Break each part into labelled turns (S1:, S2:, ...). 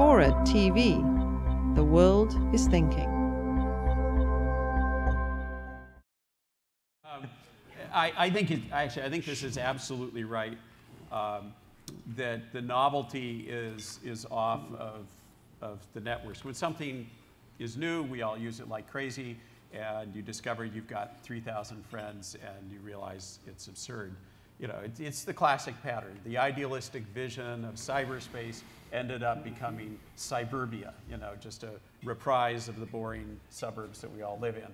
S1: FORA.tv. The world is thinking.
S2: I think this is absolutely right. That the novelty is off of the networks. When something is new, we all use it like crazy, and you discover you've got 3,000 friends, and you realize it's absurd. You know, it's the classic pattern. The idealistic vision of cyberspace ended up becoming cyberbia, you know, just a reprise of the boring suburbs that we all live in.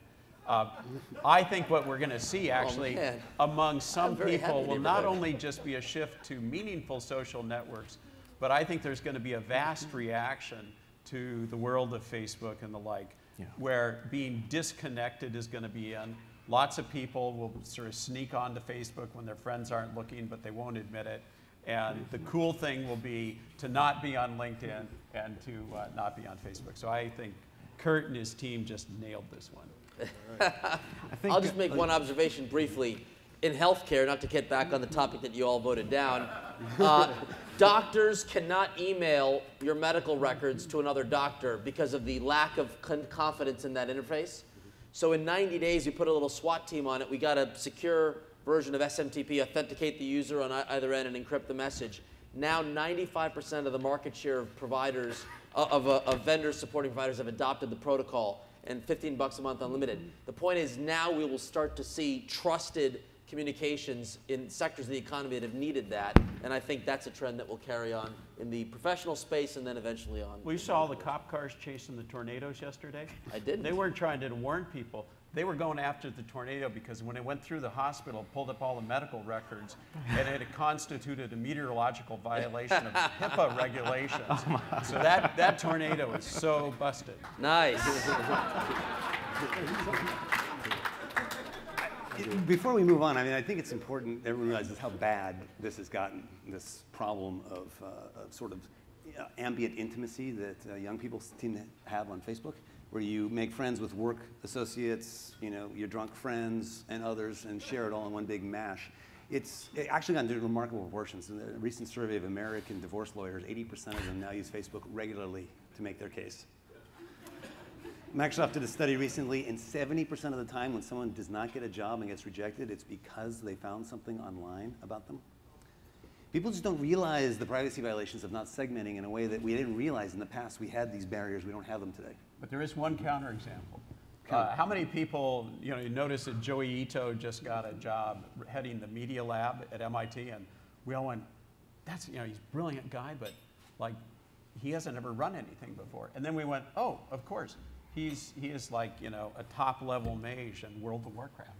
S2: I think what we're going to see actually among some people will not only just be a shift to meaningful social networks, but I think there's going to be a vast reaction to the world of Facebook and the like, where being disconnected is going to be in. Lots of people will sort of sneak onto Facebook when their friends aren't looking, but they won't admit it. And the cool thing will be to not be on LinkedIn and to not be on Facebook. So I think Kurt and his team just nailed this one.
S3: I'll just make one observation briefly. In healthcare, not to get back on the topic that you all voted down, doctors cannot email your medical records to another doctor because of the lack of confidence in that interface. So in 90 days, we put a little SWAT team on it. We got a secure version of SMTP, authenticate the user on either end, and encrypt the message. Now 95% of the market share of providers, of vendors supporting providers have adopted the protocol, and $15 a month unlimited. The point is now we will start to see trusted communications in sectors of the economy that have needed that, and I think that's a trend that will carry on in the professional space and then eventually on.
S2: We saw all the cop cars chasing the tornadoes yesterday.
S3: I did.
S2: They weren't trying to warn people. They were going after the tornado because when it went through the hospital, pulled up all the medical records, and it had constituted a meteorological violation of HIPAA regulations. So that tornado is so busted.
S3: Nice.
S4: Before we move on, I mean, I think it's important that everyone realizes how bad this has gotten, this problem of sort of ambient intimacy that young people seem to have on Facebook, where you make friends with work associates, you know, your drunk friends and others, and share it all in one big mash. It actually gotten to remarkable proportions. In a recent survey of American divorce lawyers, 80% of them now use Facebook regularly to make their case. Microsoft did a study recently, and 70% of the time when someone does not get a job and gets rejected, it's because they found something online about them. People just don't realize the privacy violations of not segmenting in a way that we didn't realize in the past. We had these barriers, we don't have them today.
S2: But there is one counterexample. How many people, you notice that Joey Ito just got a job heading the media lab at MIT, and we all went, that's, he's a brilliant guy, but like, he hasn't ever run anything before. And then we went, oh, of course. He is like, a top-level mage in World of Warcraft.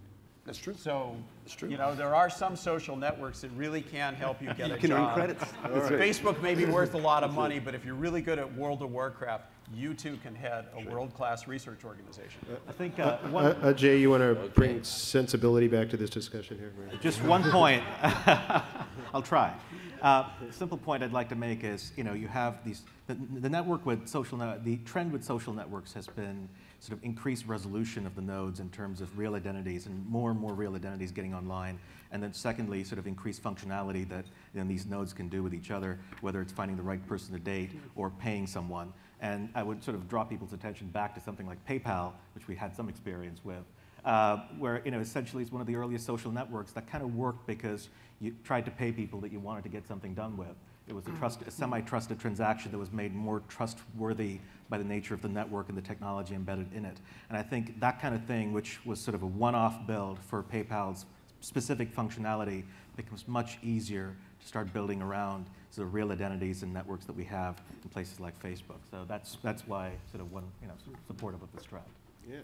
S4: That's true.
S2: So,
S4: that's true.
S2: There are some social networks that really can help you get a job.
S4: You can earn credits.
S2: Facebook may be worth a lot of money, but if you're really good at World of Warcraft, you too can head a world-class research organization.
S5: I think Jay, you want to bring sensibility back to this discussion here?
S6: Just one point. I'll try. Simple point I'd like to make is, you have these. The network with the trend with social networks has been sort of increased resolution of the nodes in terms of real identities, and more real identities getting online. And then secondly, sort of increased functionality that these nodes can do with each other, whether it's finding the right person to date or paying someone. And I would sort of draw people's attention back to something like PayPal, which we had some experience with, where essentially it's one of the earliest social networks that kind of worked because you tried to pay people that you wanted to get something done with. It was a semi-trusted transaction that was made more trustworthy by the nature of the network and the technology embedded in it. And I think that kind of thing, which was sort of a one-off build for PayPal's specific functionality, becomes much easier to start building around sort of real identities and networks that we have in places like Facebook. So that's why sort of one, supportive of this trend.
S5: Yeah.